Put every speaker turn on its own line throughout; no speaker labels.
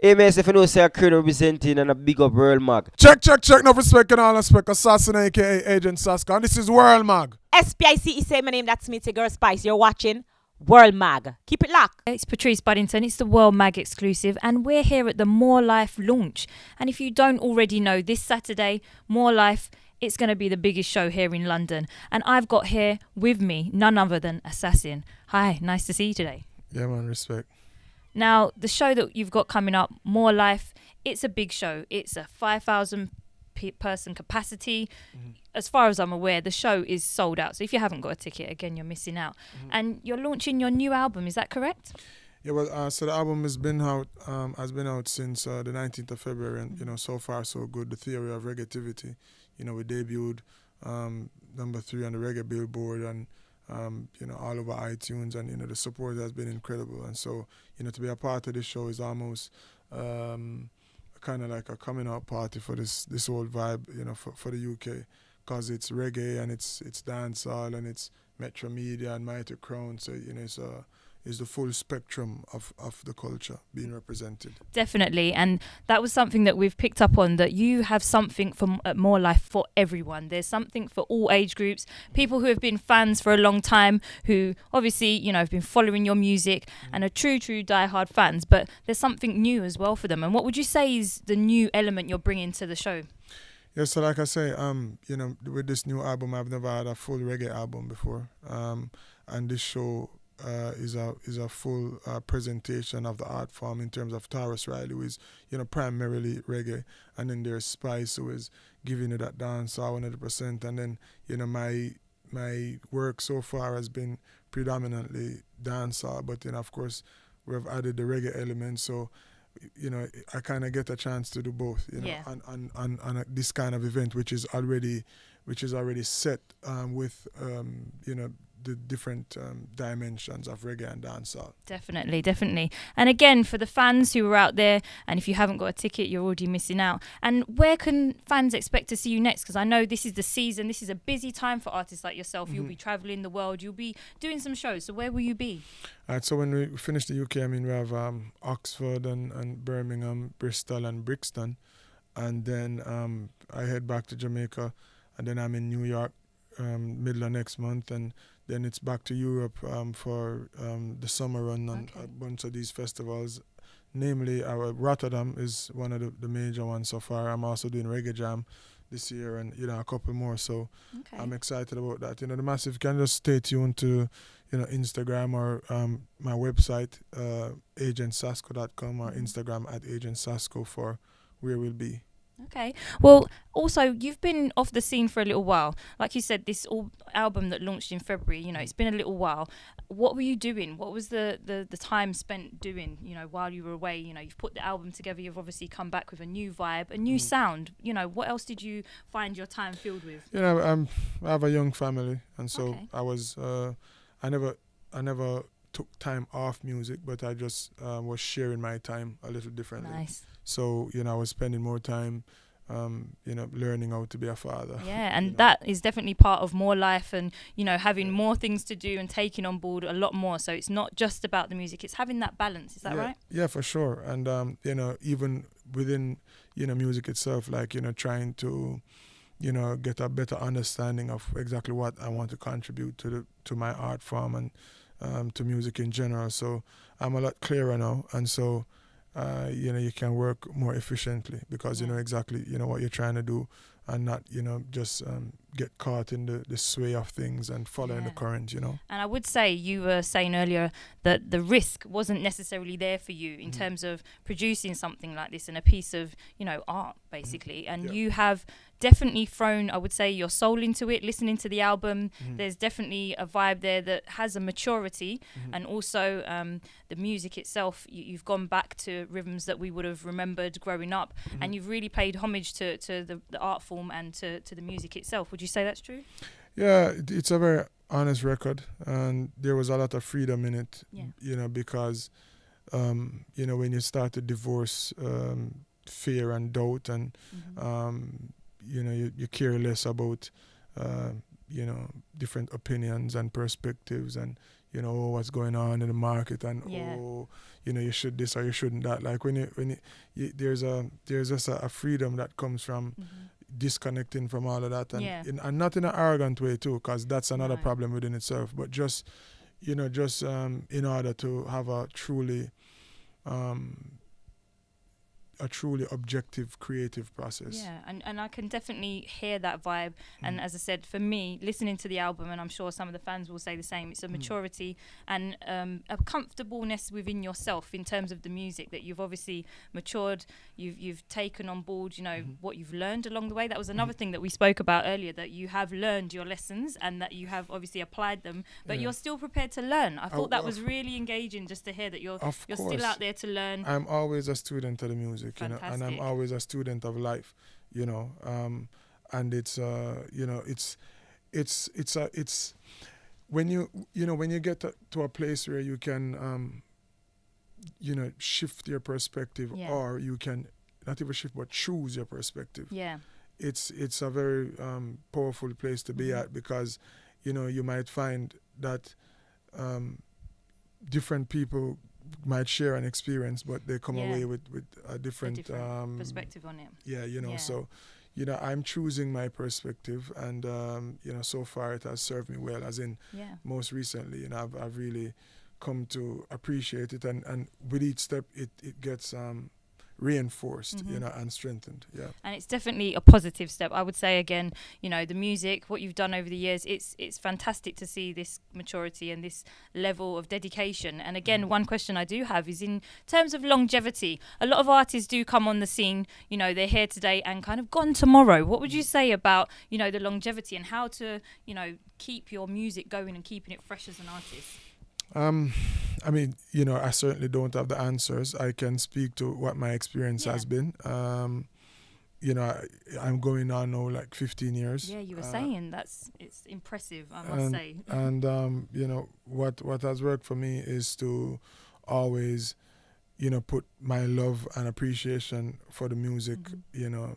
Hey, man, if you know, say a crew representing and a big up Worlmag.
Check. No respect and all respect. Assassin, aka Agent Sasco. And this is Worlmag.
SPICE, say my name, that's me, it's your girl Spice. You're watching Worlmag. Keep it locked.
It's Patrice Buddington, it's the Worlmag exclusive, and we're here at the Morelife launch. And if you don't already know, this Saturday, Morelife, it's going to be the biggest show here in London. And I've got here with me none other than Assassin. Hi, nice to see you today.
Yeah, man, respect.
Now, the show that you've got coming up, Morelife, it's a big show. It's a 5,000 person capacity. As far as I'm aware, the show is sold out. So if you haven't got a ticket, again, you're missing out. And you're launching your new album, is that correct?
Yeah, well, so the album has been out since the 19th of February, and so far so good. The Theory of Reggaetivity, we debuted number 3 on the Reggae Billboard, and all over iTunes, and the support has been incredible. And so to be a part of this show is almost kind of like a coming out party for this whole vibe, for the UK, because it's reggae and it's dancehall and it's Metro Media and Mighty Crown. So it's the full spectrum of the culture being represented.
Definitely, and that was something that we've picked up on, that you have something for Morelife for everyone. There's something for all age groups, people who have been fans for a long time, who obviously, have been following your music and are true diehard fans, but there's something new as well for them. And what would you say is the new element you're bringing to the show?
Yeah, so like I say, with this new album, I've never had a full reggae album before, and this show is a full presentation of the art form in terms of Taurus Riley, who is primarily reggae, and then there's Spice, who is giving it that dance 100%, and then my work so far has been predominantly dancehall, but then of course we've added the reggae element, so I kind of get a chance to do both, on this kind of event, which is already set with the different dimensions of reggae and dancehall.
Definitely. And again, for the fans who are out there, and if you haven't got a ticket, you're already missing out. And where can fans expect to see you next? Because I know this is the season, this is a busy time for artists like yourself. You'll be traveling the world, you'll be doing some shows. So where will you be?
So when we finish the UK, we have Oxford and Birmingham, Bristol and Brixton. And then I head back to Jamaica, and then I'm in New York middle of next month, and then it's back to Europe for the summer run on a bunch of these festivals. Namely, Rotterdam is one of the major ones so far. I'm also doing Reggae Jam this year, and a couple more. So I'm excited about that. The massive, can just stay tuned to Instagram or my website, agentsasco.com, or Instagram at agentsasco for where we'll be.
Okay. Well, also, you've been off the scene for a little while. Like you said, this album that launched in February, it's been a little while. What were you doing? What was the time spent doing, while you were away? You've put the album together. You've obviously come back with a new vibe, a new sound. What else did you find your time filled with?
I have a young family, and so I was, I never took time off music, but I just was sharing my time a little differently.
Nice.
So, I was spending more time, learning how to be a father.
Yeah, and that is definitely part of Morelife, and, having more things to do and taking on board a lot more. So it's not just about the music, it's having that balance. Is that right?
Yeah, for sure. And, even within, music itself, like, trying to, get a better understanding of exactly what I want to contribute to my art form and to music in general. So I'm a lot clearer now, and so you can work more efficiently because you know exactly what you're trying to do, and not just get caught in the sway of things and following the current. And
I would say, you were saying earlier that the risk wasn't necessarily there for you in terms of producing something like this and a piece of art basically, and you have definitely thrown, I would say, your soul into it. Listening to the album, there's definitely a vibe there that has a maturity, and also the music itself, you've gone back to rhythms that we would have remembered growing up, and you've really paid homage to the art form and to the music itself. Would you say that's true?
Yeah, it's a very honest record, and there was a lot of freedom in it, because when you start to divorce fear and doubt, and you care less about different opinions and perspectives, and you know, oh, what's going on in the market, and
Yeah.
oh, you know, you should this or you shouldn't that. Like when you there's just a freedom that comes from disconnecting from all of that, and
Yeah.
and not in an arrogant way too, because that's another
No.
problem within itself. But just in order to have a truly objective creative process.
Yeah, and I can definitely hear that vibe. And as I said, for me, listening to the album, and I'm sure some of the fans will say the same, it's a maturity and a comfortableness within yourself in terms of the music, that you've obviously matured, you've taken on board, you know, what you've learned along the way. That was another thing that we spoke about earlier, that you have learned your lessons and that you have obviously applied them, but you're still prepared to learn. I thought that was really engaging, just to hear that you're still out there to learn.
I'm always a student of the music, you know, and I'm always a student of life, you know, and it's you know, it's when you get to a place where you can you know, shift your perspective, or you can not even shift but choose your perspective. It's a very powerful place to be at, because you know, you might find that different people might share an experience, but they come away with a different
perspective on it.
Yeah, you know, so you know, I'm choosing my perspective, and you know, so far it has served me well. As in, most recently, you know, I've really come to appreciate it, and with each step, it gets reinforced, you know, and strengthened.
And it's definitely a positive step. I would say, again, you know, the music, what you've done over the years, it's fantastic to see this maturity and this level of dedication. And again, one question I do have is in terms of longevity. A lot of artists do come on the scene, you know, they're here today and kind of gone tomorrow. What would you say about, you know, the longevity and how to, you know, keep your music going and keeping it fresh as an artist?
I mean, you know, I certainly don't have the answers. I can speak to what my experience has been. You know, I'm going on now like 15 years.
Yeah, you were saying it's impressive, I must say.
And you know, what has worked for me is to always, you know, put my love and appreciation for the music, you know,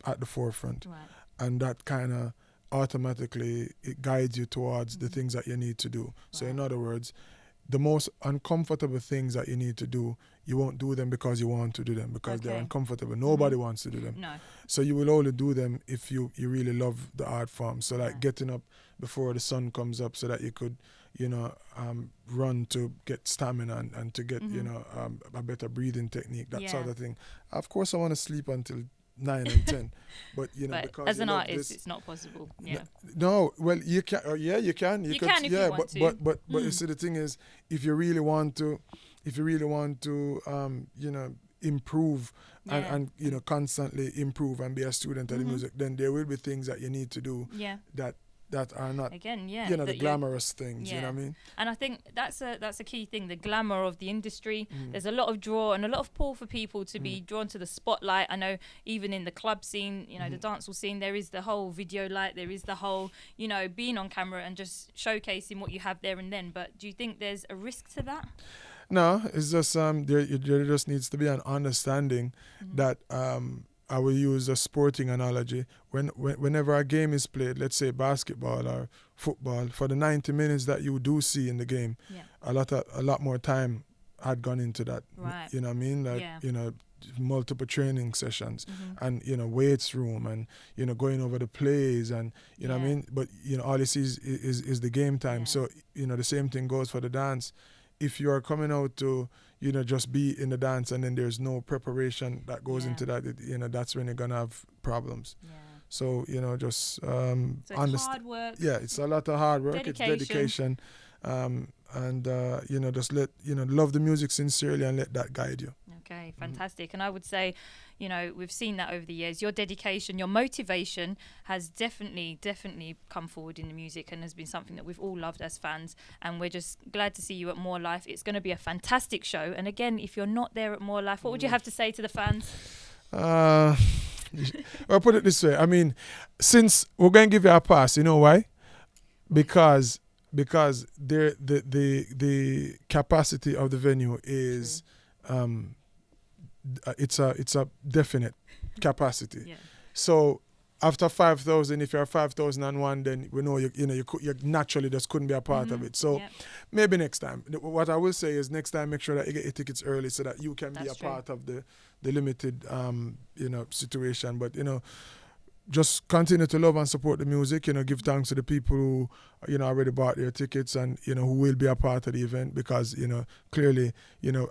at the forefront. And that kind of automatically it guides you towards the things that you need to do. So in other words, the most uncomfortable things that you need to do, you won't do them because you want to do them, because they're uncomfortable. Nobody wants to do them.
No.
So you will only do them if you really love the art form. So like getting up before the sun comes up so that you could, you know, run to get stamina and to get, you know, a better breathing technique, that sort of thing. Of course I want to sleep until 9 and 10, but you know,
but
because
as an artist, it's not possible.
No, well, you can. You can if you want to. But you see, the thing is, if you really want to, you know, improve and you know, constantly improve and be a student of the music, then there will be things that you need to do that are not,
again,
you know, the glamorous things. You know what I mean?
And I think that's a key thing, the glamour of the industry. There's a lot of draw and a lot of pull for people to be drawn to the spotlight. I know even in the club scene, you know, the dancehall scene, there is the whole video light, there is the whole, you know, being on camera and just showcasing what you have there and then. But do you think there's a risk to that?
No, it's just there just needs to be an understanding that I will use a sporting analogy. Whenever a game is played, let's say basketball or football, for the 90 minutes that you do see in the game, a lot more time had gone into that. You know what I mean? Like, you know, multiple training sessions and, you know, weights room and, you know, going over the plays and, you know what I mean? But, you know, all this is the game time. So, you know, the same thing goes for the dance. If you are coming out to, you know, just be in the dance and then there's no preparation that goes into that, you know, that's when you're going to have problems. So, you know, just
so it's hard work.
Yeah, it's a lot of hard work. It's dedication. And, you know, just love the music sincerely and let that guide you.
Okay, fantastic. And I would say, you know, we've seen that over the years. Your dedication, your motivation has definitely come forward in the music and has been something that we've all loved as fans. And we're just glad to see you at Morelife. It's going to be a fantastic show. And again, if you're not there at Morelife, what would you have to say to the fans?
I'll put it this way. I mean, since we're going to give you a pass, you know why? Because the capacity of the venue is it's a definite capacity. So after 5,000, if you're 5,001, then we know you naturally just couldn't be a part of it. So maybe next time. What I will say is next time make sure that you get your tickets early so that you can be a part of the limited situation. But just continue to love and support the music. Give thanks to the people who already bought their tickets and who will be a part of the event, because clearly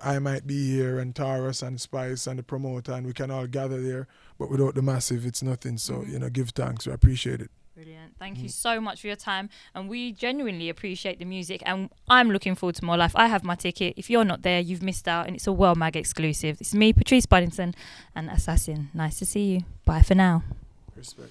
I might be here and Taurus and Spice and the promoter, and we can all gather there, but without the massive it's nothing. So give thanks. We appreciate it.
Brilliant. Thank you so much for your time, and we genuinely appreciate the music, and I'm looking forward to Morelife. I have my ticket. If you're not there, you've missed out, and it's a Worlmag exclusive. It's me, Patrice Buddington, and Assassin. Nice to see you. Bye for now.
Respect.